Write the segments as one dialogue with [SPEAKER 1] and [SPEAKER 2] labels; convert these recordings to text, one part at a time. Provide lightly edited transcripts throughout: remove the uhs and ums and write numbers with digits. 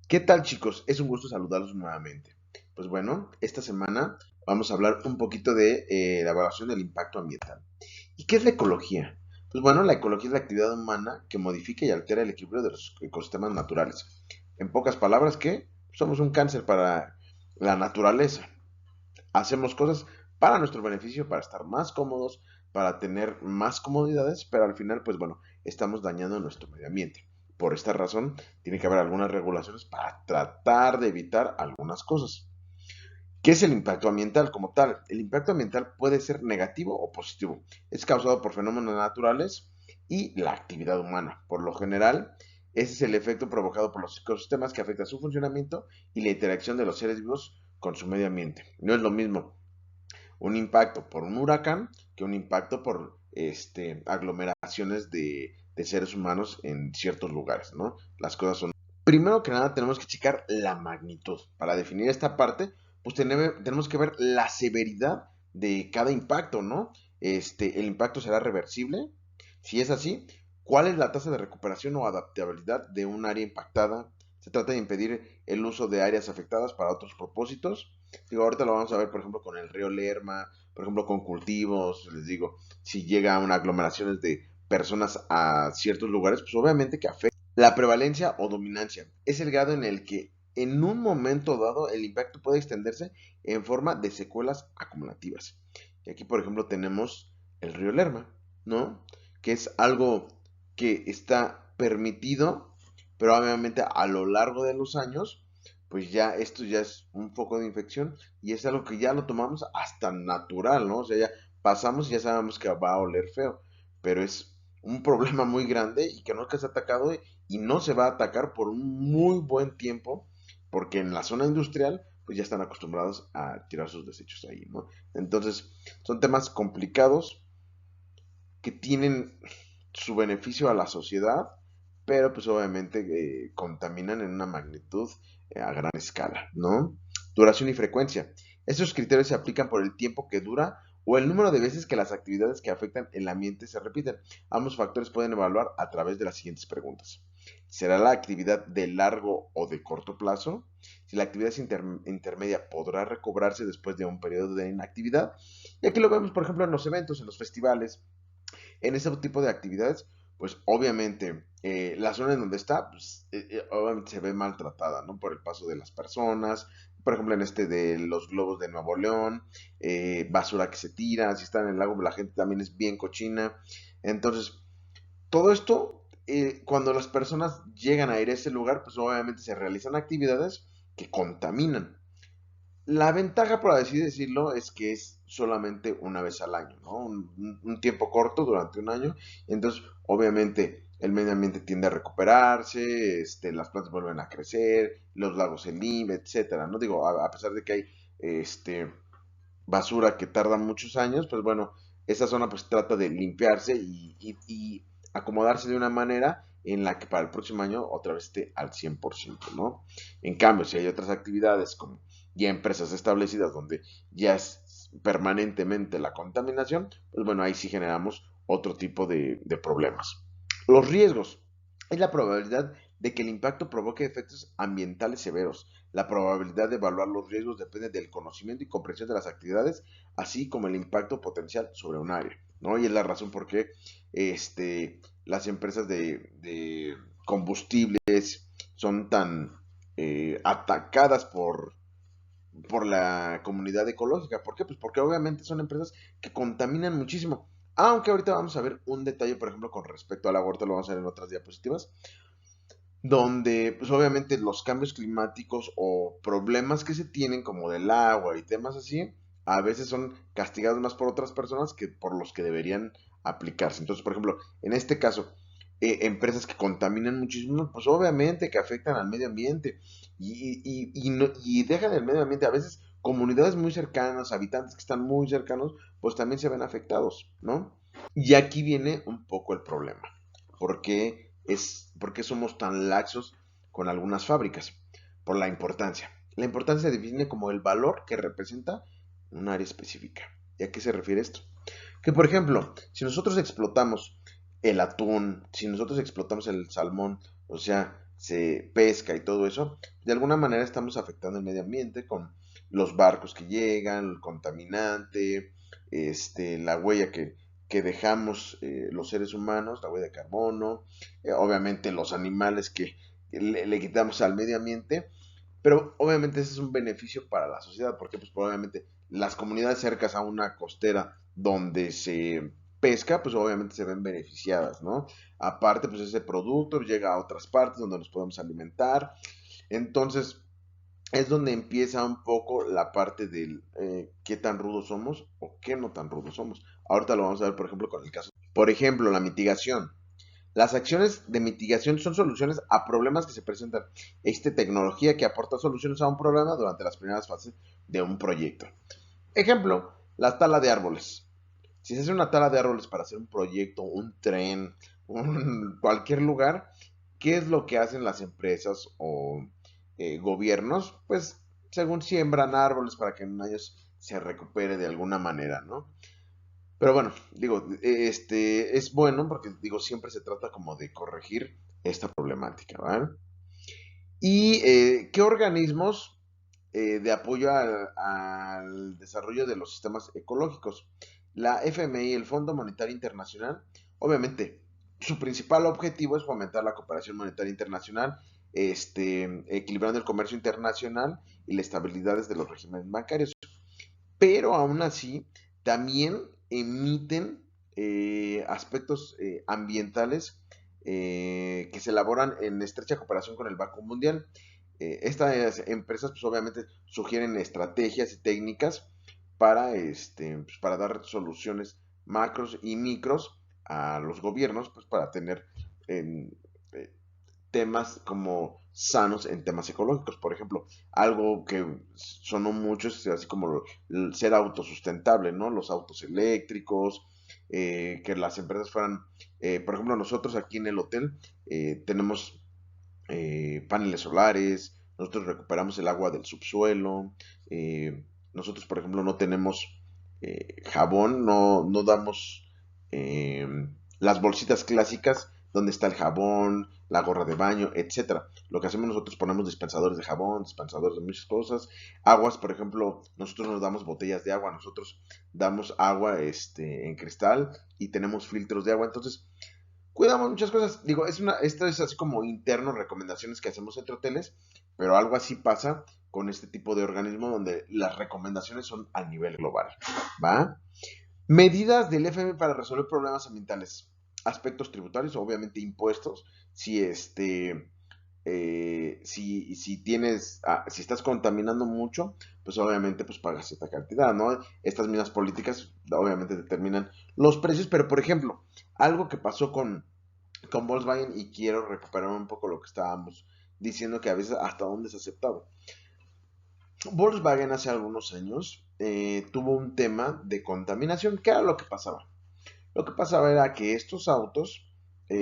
[SPEAKER 1] ¿Qué tal, chicos? Es un gusto saludarlos nuevamente. Pues bueno, esta semana vamos a hablar un poquito de la evaluación del impacto ambiental. ¿Y qué es la ecología? Pues bueno, la ecología es la actividad humana que modifica y altera el equilibrio de los ecosistemas naturales. En pocas palabras, que somos un cáncer para la naturaleza. Hacemos cosas para nuestro beneficio, para estar más cómodos, para tener más comodidades, pero al final, pues bueno, estamos dañando nuestro medio ambiente. Por esta razón, tiene que haber algunas regulaciones para tratar de evitar algunas cosas. ¿Qué es el impacto ambiental como tal? El impacto ambiental puede ser negativo o positivo. Es causado por fenómenos naturales y la actividad humana. Por lo general, ese es el efecto provocado por los ecosistemas que afecta su funcionamiento y la interacción de los seres vivos con su medio ambiente. No es lo mismo un impacto por un huracán que un impacto por aglomeraciones de seres humanos en ciertos lugares, ¿no? Las cosas son... Primero que nada tenemos que checar la magnitud. Para definir esta parte, pues tenemos que ver la severidad de cada impacto, ¿no? El impacto será reversible. Si es así, ¿cuál es la tasa de recuperación o adaptabilidad de un área impactada? Se trata de impedir el uso de áreas afectadas para otros propósitos. Digo, ahorita lo vamos a ver, por ejemplo, con el río Lerma, por ejemplo, con cultivos, les digo, si llega a una aglomeraciones de personas a ciertos lugares, pues obviamente que afecta. La prevalencia o dominancia es el grado en el que en un momento dado el impacto puede extenderse en forma de secuelas acumulativas. Y aquí, por ejemplo, tenemos el río Lerma, ¿no? Que es algo que está permitido, pero obviamente a lo largo de los años, pues ya esto ya es un foco de infección y es algo que ya lo tomamos hasta natural, ¿no? O sea, ya pasamos y ya sabemos que va a oler feo, pero es un problema muy grande y que nunca se ha atacado y no se va a atacar por un muy buen tiempo, porque en la zona industrial pues ya están acostumbrados a tirar sus desechos ahí, ¿no? Entonces, son temas complicados que tienen su beneficio a la sociedad, pero pues obviamente contaminan en una magnitud a gran escala, ¿no? Duración y frecuencia. Estos criterios se aplican por el tiempo que dura o el número de veces que las actividades que afectan el ambiente se repiten. Ambos factores pueden evaluar a través de las siguientes preguntas. ¿Será la actividad de largo o de corto plazo? Si la actividad es intermedia, ¿podrá recobrarse después de un periodo de inactividad? Y aquí lo vemos, por ejemplo, en los eventos, en los festivales, en ese tipo de actividades, pues obviamente la zona en donde está, pues, obviamente se ve maltratada, ¿no? Por el paso de las personas, por ejemplo en este de los globos de Nuevo León, basura que se tira, si está en el lago la gente también es bien cochina. Entonces, todo esto, cuando las personas llegan a ir a ese lugar, pues obviamente se realizan actividades que contaminan. La ventaja, por así decirlo, es que es solamente una vez al año, ¿no? Un tiempo corto durante un año. Entonces, obviamente, el medio ambiente tiende a recuperarse, las plantas vuelven a crecer, los lagos se limpian, etcétera, ¿no? Digo, a pesar de que hay este, basura que tarda muchos años, pues bueno, esa zona pues trata de limpiarse y acomodarse de una manera en la que para el próximo año otra vez esté al 100%, ¿no? En cambio, si hay otras actividades como ya empresas establecidas donde ya es permanentemente la contaminación, pues bueno, ahí sí generamos otro tipo de problemas. Los riesgos es la probabilidad de que el impacto provoque efectos ambientales severos. La probabilidad de evaluar los riesgos depende del conocimiento y comprensión de las actividades, así como el impacto potencial sobre un área, ¿no? Y es la razón por qué las empresas de combustibles son tan atacadas por la comunidad ecológica. ¿Por qué? Pues porque obviamente son empresas que contaminan muchísimo. Aunque ahorita vamos a ver un detalle, por ejemplo, con respecto al agua, ahorita lo vamos a ver en otras diapositivas, donde pues obviamente los cambios climáticos o problemas que se tienen como del agua y temas así, a veces son castigados más por otras personas que por los que deberían aplicarse. Entonces, por ejemplo, en este caso, empresas que contaminan muchísimo, pues obviamente que afectan al medio ambiente y dejan el medio ambiente, a veces comunidades muy cercanas, habitantes que están muy cercanos, pues también se ven afectados, ¿no? Y aquí viene un poco el problema. ¿Por qué somos tan laxos con algunas fábricas? Por la importancia. La importancia se define como el valor que representa un área específica. ¿Y a qué se refiere esto? Que por ejemplo, si nosotros explotamos el atún, si nosotros explotamos el salmón, o sea, se pesca y todo eso, de alguna manera estamos afectando el medio ambiente con los barcos que llegan, el contaminante, la huella que dejamos los seres humanos, la huella de carbono, obviamente los animales que le quitamos al medio ambiente, pero obviamente ese es un beneficio para la sociedad, porque pues obviamente las comunidades cercas a una costera donde se pesca, pues obviamente se ven beneficiadas, ¿no? Aparte, pues ese producto llega a otras partes donde nos podemos alimentar. Entonces, es donde empieza un poco la parte del qué tan rudos somos o qué no tan rudos somos. Ahorita lo vamos a ver, por ejemplo, con el caso. Por ejemplo, la mitigación. Las acciones de mitigación son soluciones a problemas que se presentan. Existe tecnología que aporta soluciones a un problema durante las primeras fases de un proyecto. Ejemplo, la tala de árboles. Si se hace una tala de árboles para hacer un proyecto, un tren, cualquier lugar, ¿qué es lo que hacen las empresas o gobiernos? Pues según siembran árboles para que en años se recupere de alguna manera, ¿no? Pero bueno, digo, es bueno porque digo, siempre se trata como de corregir esta problemática, ¿vale? ¿Y qué organismos de apoyo al desarrollo de los sistemas ecológicos? La FMI, el Fondo Monetario Internacional, obviamente, su principal objetivo es fomentar la cooperación monetaria internacional, equilibrando el comercio internacional y la estabilidad de los regímenes bancarios. Pero aún así, también emiten aspectos ambientales que se elaboran en estrecha cooperación con el Banco Mundial. Estas empresas, pues obviamente, sugieren estrategias y técnicas para, pues, para dar soluciones macros y micros a los gobiernos, pues para tener eh, temas como sanos en temas ecológicos. Por ejemplo, algo que sonó mucho es así como el ser autosustentable, ¿no? Los autos eléctricos, que las empresas fueran, por ejemplo, nosotros aquí en el hotel tenemos paneles solares, nosotros recuperamos el agua del subsuelo, nosotros, por ejemplo, no tenemos jabón, no damos eh, las bolsitas clásicas donde está el jabón, la gorra de baño, etcétera. Lo que hacemos nosotros ponemos dispensadores de jabón, dispensadores de muchas cosas, aguas, por ejemplo, nosotros nos damos botellas de agua, nosotros damos agua en cristal y tenemos filtros de agua, entonces cuidamos muchas cosas. Digo, esto es así como interno, recomendaciones que hacemos entre hoteles, pero algo así pasa con este tipo de organismo donde las recomendaciones son a nivel global, ¿va? Medidas del FMI para resolver problemas ambientales. Aspectos tributarios, obviamente impuestos. Si si tienes, si estás contaminando mucho, pues obviamente pues pagas esta cantidad, ¿no? Estas mismas políticas obviamente determinan los precios, pero por ejemplo, algo que pasó con Volkswagen y quiero recuperar un poco lo que estábamos diciendo que a veces hasta dónde es aceptado. Volkswagen hace algunos años tuvo un tema de contaminación. ¿Qué era lo que pasaba? Lo que pasaba era que estos autos,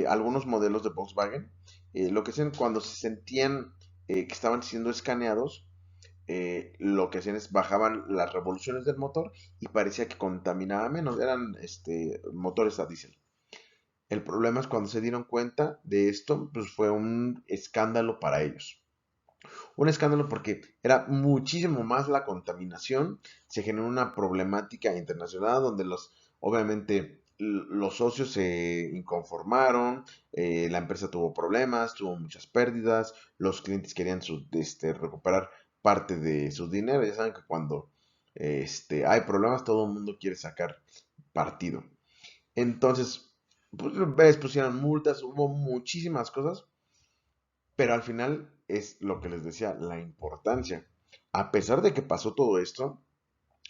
[SPEAKER 1] algunos modelos de Volkswagen, lo que hacían cuando se sentían que estaban siendo escaneados, lo que hacían es bajaban las revoluciones del motor y parecía que contaminaba menos. Eran motores a diésel. El problema es cuando se dieron cuenta de esto, pues fue un escándalo para ellos. Un escándalo porque era muchísimo más la contaminación, se generó una problemática internacional donde obviamente los socios se inconformaron, la empresa tuvo problemas, tuvo muchas pérdidas, los clientes querían recuperar parte de su dinero, ya saben que cuando hay problemas todo el mundo quiere sacar partido. Entonces, pues pusieron multas, hubo muchísimas cosas, pero al final es lo que les decía, la importancia. A pesar de que pasó todo esto,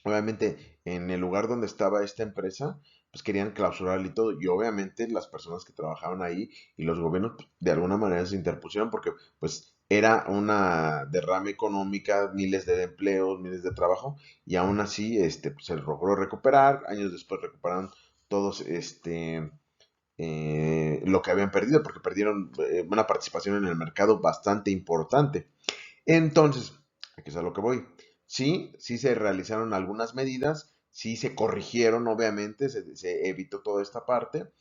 [SPEAKER 1] obviamente en el lugar donde estaba esta empresa, pues querían clausurarle y todo. Y obviamente las personas que trabajaban ahí y los gobiernos pues, de alguna manera se interpusieron porque pues era una derrama económica, miles de empleos, miles de trabajo y aún así pues, se logró recuperar. Años después recuperaron todos lo que habían perdido, porque perdieron una participación en el mercado bastante importante. Entonces, aquí es a lo que voy. Sí, sí se realizaron algunas medidas, sí se corrigieron, obviamente, se evitó toda esta parte,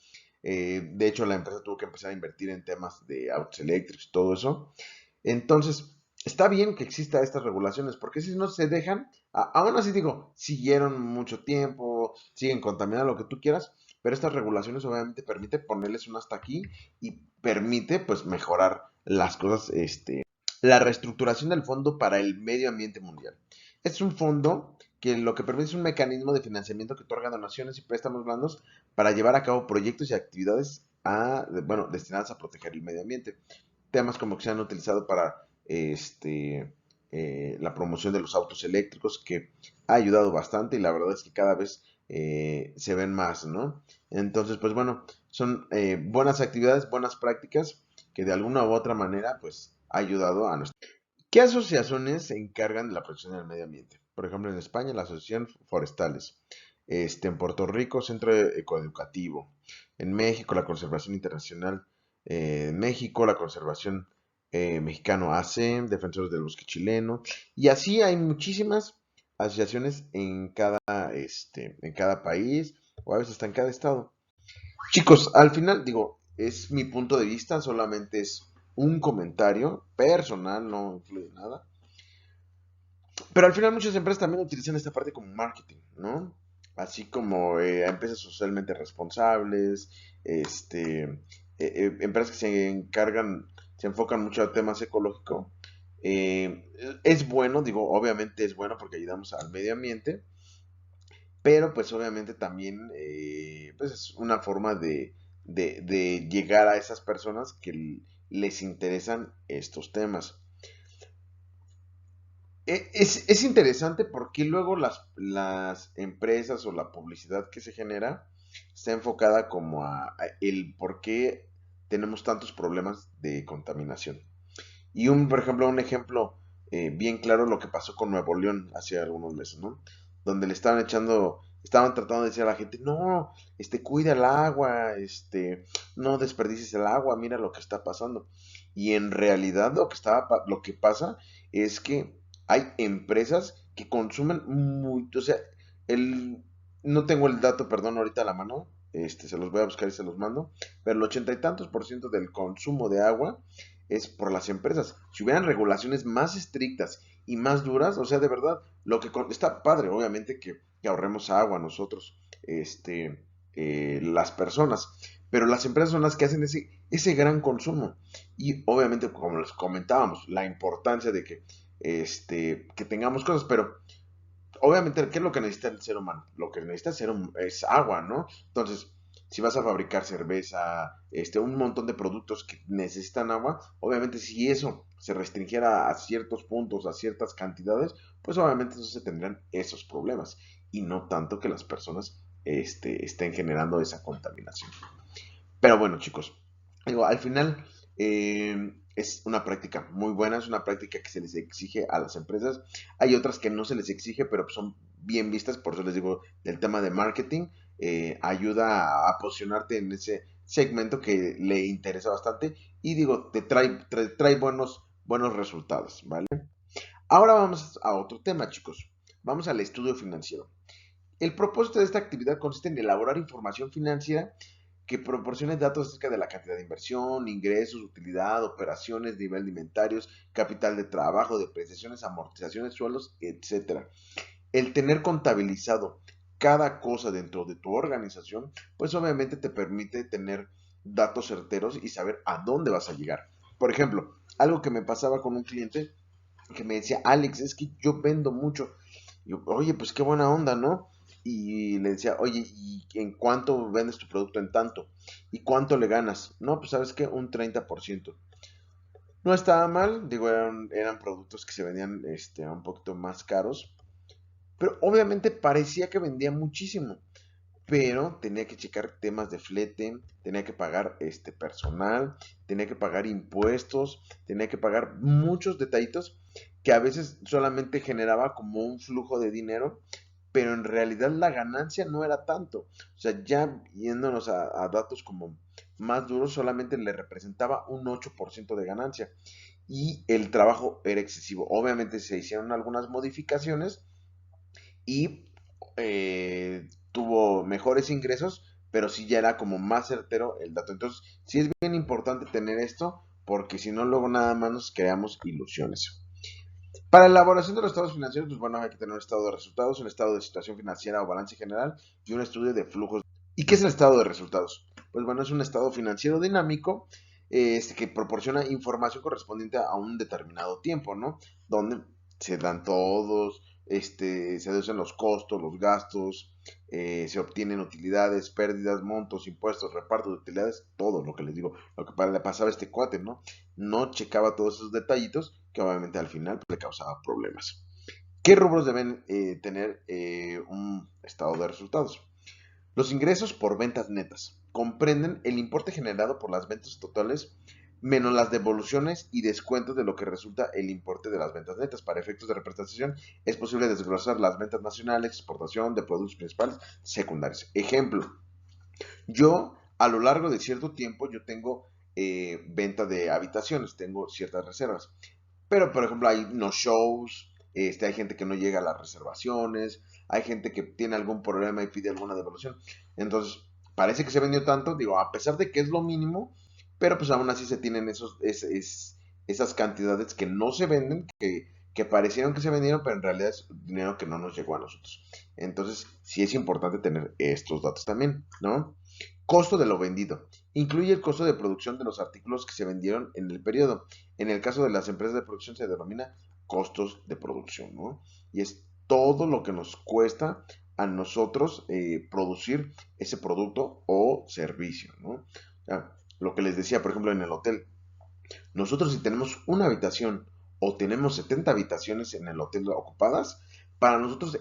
[SPEAKER 1] De hecho, la empresa tuvo que empezar a invertir en temas de autos eléctricos y todo eso. Entonces, está bien que exista estas regulaciones, porque si no se dejan, aún así digo, siguieron mucho tiempo, siguen contaminando lo que tú quieras, pero estas regulaciones obviamente permite ponerles un hasta aquí y permite pues mejorar las cosas, la reestructuración del Fondo para el Medio Ambiente Mundial. Este es un fondo que lo que permite es un mecanismo de financiamiento que otorga donaciones y préstamos blandos para llevar a cabo proyectos y actividades bueno, destinadas a proteger el medio ambiente. Temas como que se han utilizado para la promoción de los autos eléctricos, que ha ayudado bastante y la verdad es que cada vez se ven más, ¿no? Entonces, pues bueno, son buenas actividades, buenas prácticas que de alguna u otra manera, pues, ha ayudado a nuestro. ¿Qué asociaciones se encargan de la protección del medio ambiente? Por ejemplo, en España, la Asociación Forestales. En Puerto Rico, Centro Ecoeducativo. En México, la Conservación Internacional. En México, la Conservación Mexicano AC, Defensores del Bosque Chileno. Y así hay muchísimas asociaciones en cada país, o a veces hasta en cada estado. Chicos, al final, digo, es mi punto de vista, solamente es un comentario personal, no influye en nada. Pero al final muchas empresas también utilizan esta parte como marketing, ¿no? Así como empresas socialmente responsables, empresas que se encargan, se enfocan mucho a temas ecológicos. Es bueno, digo, obviamente es bueno porque ayudamos al medio ambiente, pero pues obviamente también pues es una forma de llegar a esas personas que les interesan estos temas. Es interesante porque luego las empresas o la publicidad que se genera está enfocada como a el por qué tenemos tantos problemas de contaminación. Y por ejemplo, un ejemplo bien claro lo que pasó con Nuevo León hace algunos meses, ¿no? Donde le estaban tratando de decir a la gente, no, cuida el agua, no desperdicies el agua, mira lo que está pasando. Y en realidad lo que pasa es que hay empresas que consumen mucho, o sea, el, no tengo el dato, perdón, ahorita a la mano, se los voy a buscar y se los mando, pero el 80 y tantos % del consumo de agua es por las empresas. Si hubieran regulaciones más estrictas y más duras, o sea, de verdad, está padre, obviamente, que ahorremos agua nosotros, las personas, pero las empresas son las que hacen ese gran consumo. Y obviamente, como les comentábamos, la importancia de que tengamos cosas, pero obviamente, ¿qué es lo que necesita el ser humano? Lo que necesita es agua, ¿no? Entonces, si vas a fabricar cerveza, un montón de productos que necesitan agua, obviamente si eso se restringiera a ciertos puntos, a ciertas cantidades, pues obviamente eso se tendrían esos problemas y no tanto que las personas estén generando esa contaminación. Pero bueno, chicos, digo, al final es una práctica muy buena, es una práctica que se les exige a las empresas. Hay otras que no se les exige, pero son bien vistas, por eso les digo, el tema de marketing ayuda a posicionarte en ese segmento que le interesa bastante y digo, te trae buenos resultados, ¿vale? Ahora vamos a otro tema, chicos. Vamos al estudio financiero. El propósito de esta actividad consiste en elaborar información financiera que proporcione datos acerca de la cantidad de inversión, ingresos, utilidad, operaciones, nivel de inventarios, capital de trabajo, depreciaciones, amortizaciones, sueldos, etcétera. El tener contabilizado cada cosa dentro de tu organización, pues obviamente te permite tener datos certeros y saber a dónde vas a llegar. Por ejemplo, algo que me pasaba con un cliente que me decía, Alex, es que yo vendo mucho. Y yo, oye, pues qué buena onda, ¿no? Y le decía, oye, ¿y en cuánto vendes tu producto en tanto? ¿Y cuánto le ganas? No, pues sabes qué, un 30%. No estaba mal, digo, eran productos que se vendían un poquito más caros, pero obviamente parecía que vendía muchísimo, pero tenía que checar temas de flete, tenía que pagar personal, tenía que pagar impuestos, tenía que pagar muchos detallitos que a veces solamente generaba como un flujo de dinero, pero en realidad la ganancia no era tanto. O sea, ya yéndonos a datos como más duros, solamente le representaba un 8% de ganancia y el trabajo era excesivo. Obviamente se hicieron algunas modificaciones y tuvo mejores ingresos, pero sí ya era como más certero el dato. Entonces, sí es bien importante tener esto, porque si no, luego nada más nos creamos ilusiones. Para la elaboración de los estados financieros, pues bueno, hay que tener un estado de resultados, un estado de situación financiera o balance general y un estudio de flujos. ¿Y qué es el estado de resultados? Pues bueno, es un estado financiero dinámico que proporciona información correspondiente a un determinado tiempo, ¿no? Donde se dan todos, se deducen los costos, los gastos, se obtienen utilidades, pérdidas, montos, impuestos, reparto de utilidades, todo lo que les digo, lo que le pasaba a este cuate, ¿no? No checaba todos esos detallitos que obviamente al final pues, le causaba problemas. ¿Qué rubros deben tener un estado de resultados? Los ingresos por ventas netas comprenden el importe generado por las ventas totales menos las devoluciones y descuentos de lo que resulta el importe de las ventas netas. Para efectos de representación es posible desglosar las ventas nacionales, exportación de productos principales, secundarios. Ejemplo, yo a lo largo de cierto tiempo yo tengo venta de habitaciones, tengo ciertas reservas. Pero, por ejemplo, hay no shows, hay gente que no llega a las reservaciones, hay gente que tiene algún problema y pide alguna devolución. Entonces, parece que se vendió tanto, digo, a pesar de que es lo mínimo, pero pues aún así se tienen esas cantidades que no se venden, que parecieron que se vendieron, pero en realidad es dinero que no nos llegó a nosotros. Entonces, sí es importante tener estos datos también, ¿no? Costo de lo vendido. Incluye el costo de producción de los artículos que se vendieron en el periodo. En el caso de las empresas de producción se denomina costos de producción, ¿no? Y es todo lo que nos cuesta a nosotros producir ese producto o servicio, ¿no? O sea, lo que les decía, por ejemplo, en el hotel. Nosotros si tenemos una habitación o tenemos 70 habitaciones en el hotel ocupadas, para nosotros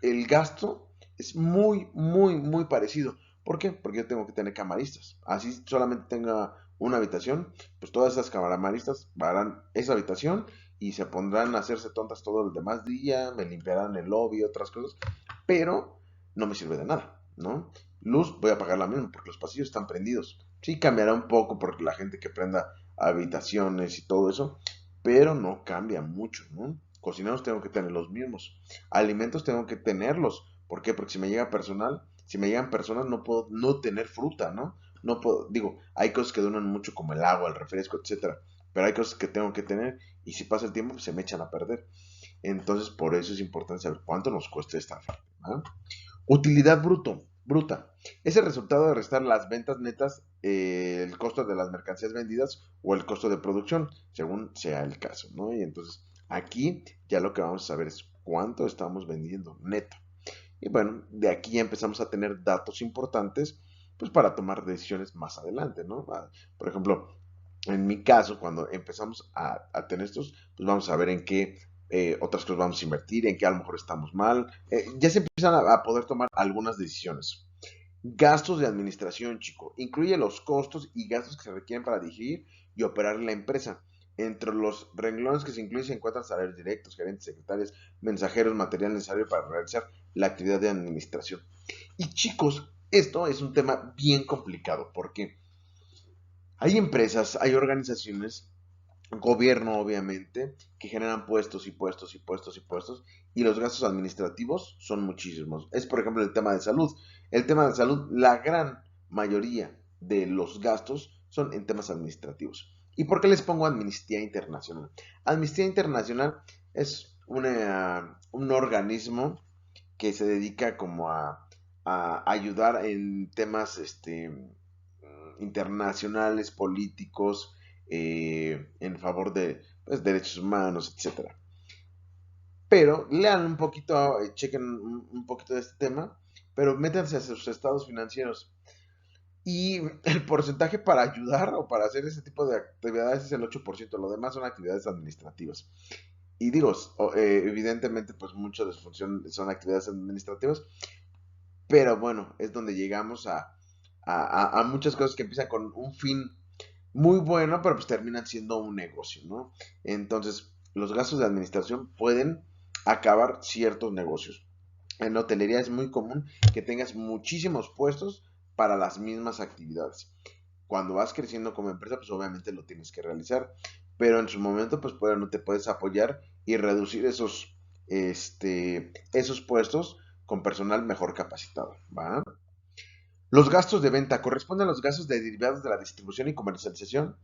[SPEAKER 1] el gasto es muy, muy, muy parecido. ¿Por qué? Porque yo tengo que tener camaristas. Así solamente tenga una habitación, pues todas esas camaristas harán esa habitación y se pondrán a hacerse tontas todo el demás día, me limpiarán el lobby y otras cosas, pero no me sirve de nada, ¿no? Luz voy a pagar la misma porque los pasillos están prendidos. Sí cambiará un poco porque la gente que prenda habitaciones y todo eso, pero no cambia mucho, ¿no? Cocineros tengo que tener los mismos, alimentos tengo que tenerlos, ¿por qué? Porque si me llega personal, si me llegan personas no puedo no tener fruta, ¿no? No puedo, digo, hay cosas que duran mucho como el agua, el refresco, etcétera, pero hay cosas que tengo que tener y si pasa el tiempo pues, se me echan a perder. Entonces, por eso es importante saber cuánto nos cuesta esta oferta, ¿no? Utilidad bruta. Es el resultado de restar las ventas netas, el costo de las mercancías vendidas o el costo de producción, según sea el caso, ¿no? Y entonces aquí ya lo que vamos a saber es cuánto estamos vendiendo neto. Y bueno, de aquí ya empezamos a tener datos importantes, pues para tomar decisiones más adelante, ¿no? Por ejemplo, en mi caso, cuando empezamos a tener estos, pues vamos a ver en qué otras cosas vamos a invertir, en qué a lo mejor estamos mal. Ya se empiezan a poder tomar algunas decisiones. Gastos de administración, chico. Incluye los costos y gastos que se requieren para dirigir y operar la empresa. Entre los renglones que se incluyen se encuentran salarios directos, gerentes, secretarios, mensajeros, material necesario para realizar la actividad de administración. Y chicos, esto es un tema bien complicado porque hay empresas, hay organizaciones, gobierno obviamente, que generan puestos y puestos y puestos y puestos y los gastos administrativos son muchísimos. Es por ejemplo el tema de salud. El tema de salud, la gran mayoría de los gastos son en temas administrativos. ¿Y por qué les pongo Amnistía Internacional? Amnistía Internacional es un organismo que se dedica como a ayudar en temas internacionales, políticos, en favor de pues, derechos humanos, etcétera. Pero lean un poquito, chequen un poquito de este tema, pero métanse a sus estados financieros. Y el porcentaje para ayudar o para hacer ese tipo de actividades es el 8%, lo demás son actividades administrativas. Y digo, evidentemente, pues muchas de sus funciones son actividades administrativas, pero bueno, es donde llegamos a muchas cosas que empiezan con un fin muy bueno, pero pues terminan siendo un negocio, ¿no? Entonces, los gastos de administración pueden acabar ciertos negocios. En la hotelería es muy común que tengas muchísimos puestos para las mismas actividades. Cuando vas creciendo como empresa, pues obviamente lo tienes que realizar, pero en su momento, pues no te puedes apoyar y reducir esos puestos con personal mejor capacitado, ¿va? Los gastos de venta corresponden a los gastos de derivados de la distribución y comercialización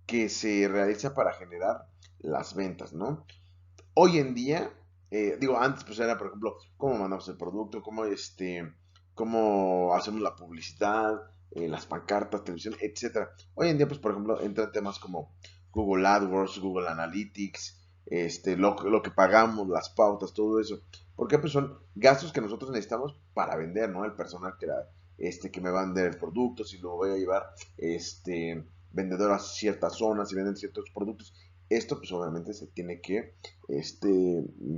[SPEAKER 1] que se realiza para generar las ventas, ¿no? Hoy en día, digo, antes pues era, por ejemplo, cómo mandamos el producto, cómo hacemos la publicidad, las pancartas, televisión, etcétera. Hoy en día, pues, por ejemplo, entran temas como Google AdWords, Google Analytics, lo que pagamos, las pautas, todo eso. Porque pues son gastos que nosotros necesitamos para vender, ¿no? El personal que me va a vender el producto, si lo voy a llevar, vendedor a ciertas zonas, si venden ciertos productos. Esto, pues, obviamente se tiene que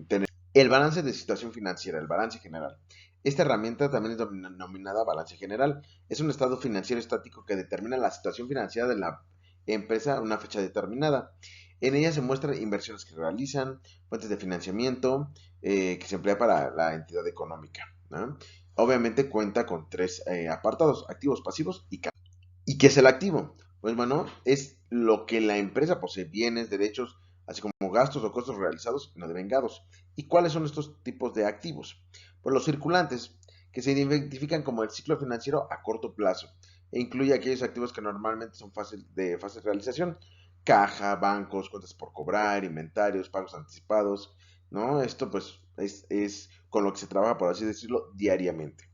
[SPEAKER 1] tener el balance de situación financiera, el balance general. Esta herramienta también es denominada balance general. Es un estado financiero estático que determina la situación financiera de la empresa a una fecha determinada. En ella se muestran inversiones que realizan, fuentes de financiamiento que se emplea para la entidad económica, ¿no? Obviamente cuenta con tres apartados: activos, pasivos y capital. ¿Y qué es el activo? Pues bueno, es lo que la empresa posee: bienes, derechos, así como gastos o costos realizados y no devengados. ¿Y cuáles son estos tipos de activos? Pues los circulantes, que se identifican como el ciclo financiero a corto plazo, e incluye aquellos activos que normalmente son de fácil realización: caja, bancos, cuentas por cobrar, inventarios, pagos anticipados, ¿no? Esto pues es con lo que se trabaja, por así decirlo, diariamente.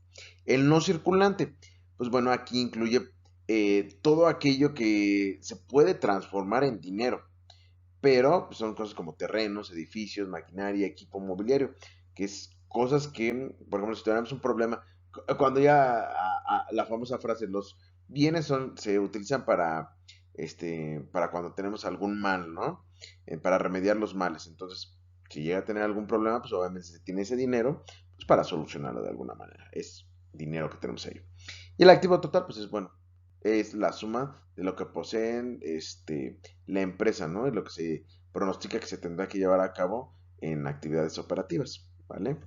[SPEAKER 1] El no circulante, pues bueno, aquí incluye todo aquello que se puede transformar en dinero, pero pues, son cosas como terrenos, edificios, maquinaria, equipo mobiliario, que es cosas que, por ejemplo, si tenemos un problema, cuando ya la famosa frase, los bienes se utilizan para cuando tenemos algún mal, ¿no? Para remediar los males. Entonces, si llega a tener algún problema, pues obviamente se tiene ese dinero, pues para solucionarlo de alguna manera. Es dinero que tenemos ahí. Y el activo total, pues es bueno, es la suma de lo que poseen la empresa, ¿no? Y lo que se pronostica que se tendrá que llevar a cabo en actividades operativas, ¿vale?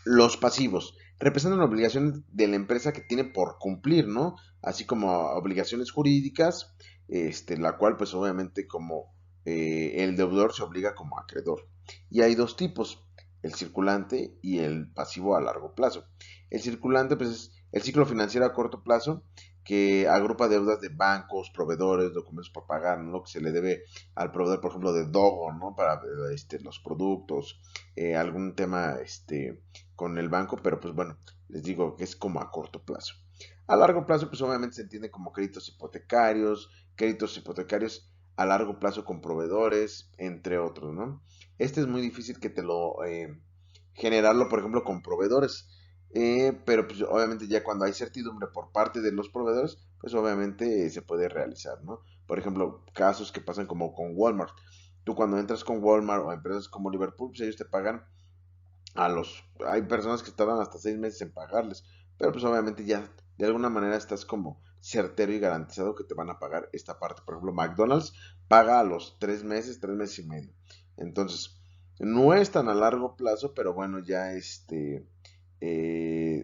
[SPEAKER 1] Los pasivos representan obligaciones de la empresa que tiene por cumplir, ¿no? Así como obligaciones jurídicas, la cual pues obviamente como el deudor se obliga como acreedor. Y hay dos tipos: el circulante y el pasivo a largo plazo. El circulante pues es el ciclo financiero a corto plazo, que agrupa deudas de bancos, proveedores, documentos por pagar, ¿no? Lo que se le debe al proveedor, por ejemplo, de Dogo, ¿no? Para los productos, algún tema con el banco, pero pues bueno, les digo que es como a corto plazo. A largo plazo, pues obviamente se entiende como créditos hipotecarios a largo plazo con proveedores, entre otros, ¿no? Este es muy difícil que te lo generarlo, por ejemplo, con proveedores. Pero pues obviamente ya cuando hay certidumbre por parte de los proveedores, pues obviamente se puede realizar, ¿no? Por ejemplo, casos que pasan como con Walmart. Tú cuando entras con Walmart o empresas como Liverpool, pues ellos te pagan hay personas que tardan hasta 6 meses en pagarles, pero pues obviamente ya de alguna manera estás como certero y garantizado que te van a pagar esta parte. Por ejemplo, McDonald's paga a los 3 meses, 3 meses y medio. Entonces, no es tan a largo plazo, pero bueno, ya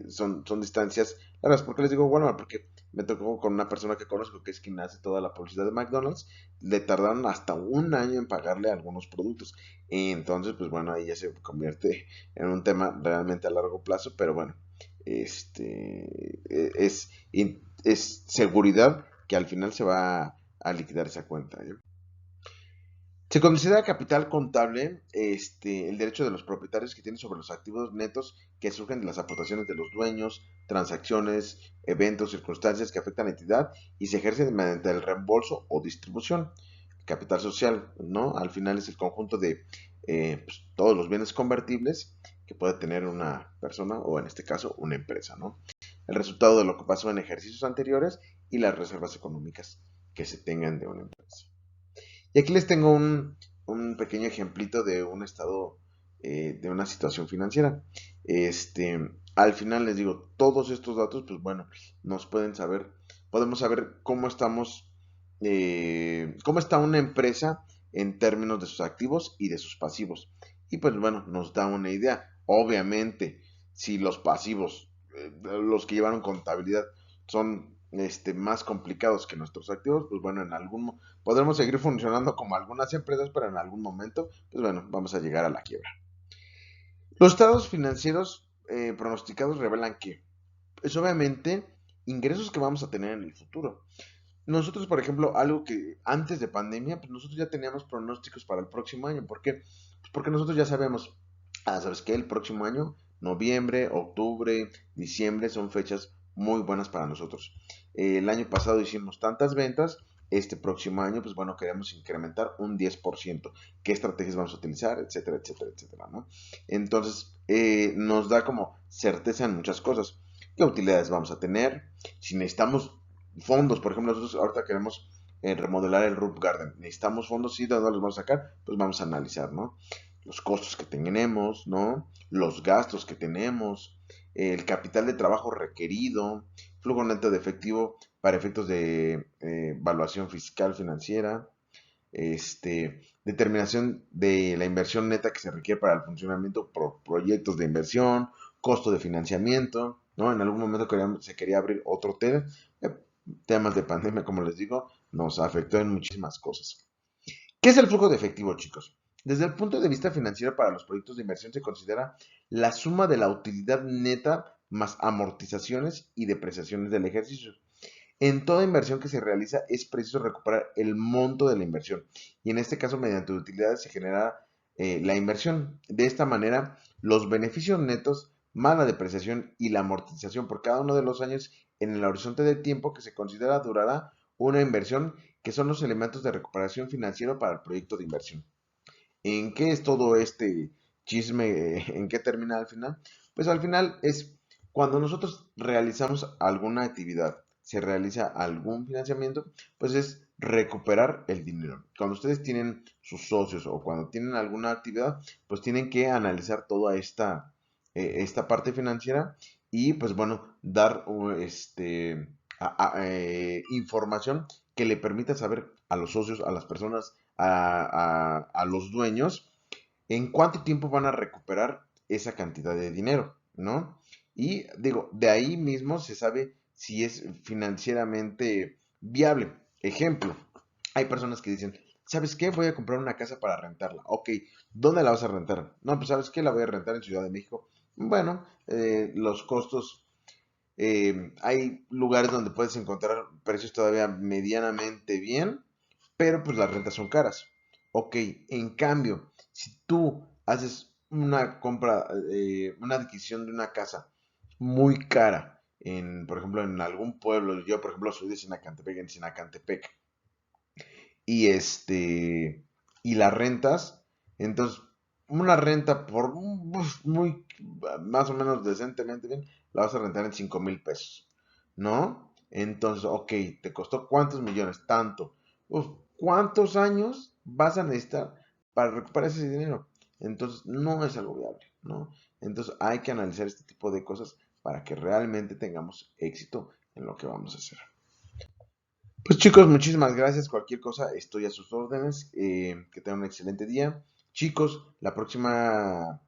[SPEAKER 1] son distancias largas. ¿Por qué les digo Walmart? Porque me tocó con una persona que conozco, que es quien hace toda la publicidad de McDonald's. Le tardaron hasta un año en pagarle algunos productos. Y entonces, pues bueno, ahí ya se convierte en un tema realmente a largo plazo, pero bueno, es seguridad que al final se va a liquidar esa cuenta, ¿eh? Se considera capital contable el derecho de los propietarios que tienen sobre los activos netos que surgen de las aportaciones de los dueños, transacciones, eventos, circunstancias que afectan a la entidad y se ejercen mediante el reembolso o distribución. Capital social, ¿no? Al final es el conjunto de pues, todos los bienes convertibles que puede tener una persona o en este caso una empresa, ¿no? El resultado de lo que pasó en ejercicios anteriores y las reservas económicas que se tengan de una empresa. Y aquí les tengo un pequeño ejemplito de un estado, de una situación financiera. Al final les digo, todos estos datos, pues bueno, nos podemos saber cómo está una empresa en términos de sus activos y de sus pasivos. Y pues bueno, nos da una idea. Obviamente, si los pasivos, los que llevaron contabilidad, son más complicados que nuestros activos, pues bueno, podremos seguir funcionando como algunas empresas, pero en algún momento, pues bueno, vamos a llegar a la quiebra. Los estados financieros pronosticados revelan que, pues obviamente ingresos que vamos a tener en el futuro. Nosotros, por ejemplo, algo que antes de pandemia, pues nosotros ya teníamos pronósticos para el próximo año. ¿Por qué? Pues porque nosotros ya sabemos, ¿sabes qué? El próximo año, noviembre, octubre, diciembre, son fechas muy buenas para nosotros. El año pasado hicimos tantas ventas, este próximo año, pues bueno, queremos incrementar un 10%. ¿Qué estrategias vamos a utilizar? Etcétera, etcétera, etcétera, ¿no? Entonces, nos da como certeza en muchas cosas. ¿Qué utilidades vamos a tener? Si necesitamos fondos, por ejemplo, nosotros ahorita queremos remodelar el roof garden. Necesitamos fondos, sí, ¿de dónde los vamos a sacar? Pues vamos a analizar, ¿no? Los costos que tenemos, ¿no? Los gastos que tenemos, el capital de trabajo requerido, flujo neto de efectivo para efectos de evaluación fiscal financiera, determinación de la inversión neta que se requiere para el funcionamiento por proyectos de inversión, costo de financiamiento, ¿no? En algún momento se quería abrir otro tema, eh, temas de pandemia, como les digo, nos afectó en muchísimas cosas. ¿Qué es el flujo de efectivo, chicos? Desde el punto de vista financiero para los proyectos de inversión se considera la suma de la utilidad neta más amortizaciones y depreciaciones del ejercicio. En toda inversión que se realiza es preciso recuperar el monto de la inversión y en este caso mediante utilidades se genera la inversión. De esta manera, los beneficios netos más la depreciación y la amortización por cada uno de los años en el horizonte de tiempo que se considera durará una inversión, que son los elementos de recuperación financiera para el proyecto de inversión. ¿En qué es todo este chisme? ¿En qué termina al final? Pues al final es cuando nosotros realizamos alguna actividad, se realiza algún financiamiento, pues es recuperar el dinero. Cuando ustedes tienen sus socios o cuando tienen alguna actividad, pues tienen que analizar toda esta parte financiera y pues bueno, dar información que le permita saber a los socios, a las personas, a los dueños, en cuánto tiempo van a recuperar esa cantidad de dinero, ¿no? Y digo, de ahí mismo se sabe si es financieramente viable. Ejemplo, hay personas que dicen, ¿sabes qué? Voy a comprar una casa para rentarla. Ok, ¿dónde la vas a rentar? No, pues ¿sabes qué? La voy a rentar en Ciudad de México. Bueno, los costos, hay lugares donde puedes encontrar precios todavía medianamente bien, pero pues las rentas son caras. Ok, en cambio, si tú haces una compra, una adquisición de una casa muy cara, por ejemplo, en algún pueblo, yo por ejemplo soy de Sinacantepec, en Sinacantepec, y las rentas, entonces una renta por muy, más o menos decentemente bien, la vas a rentar en 5,000 pesos, ¿no? Entonces, ok, ¿te costó cuántos millones? Tanto. Uf, ¿cuántos años vas a necesitar para recuperar ese dinero? Entonces, no es algo viable, ¿no? Entonces, hay que analizar este tipo de cosas para que realmente tengamos éxito en lo que vamos a hacer. Pues chicos, muchísimas gracias. Cualquier cosa, estoy a sus órdenes. Que tengan un excelente día. Chicos, la próxima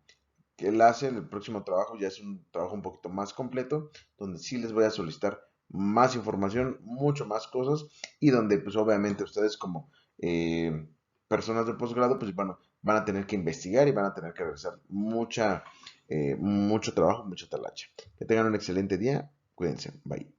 [SPEAKER 1] clase, el próximo trabajo ya es un trabajo un poquito más completo, donde sí les voy a solicitar más información, mucho más cosas, y donde pues obviamente ustedes como personas de posgrado, pues bueno, van a tener que investigar y van a tener que realizar mucho trabajo, mucha talacha. Que tengan un excelente día. Cuídense. Bye.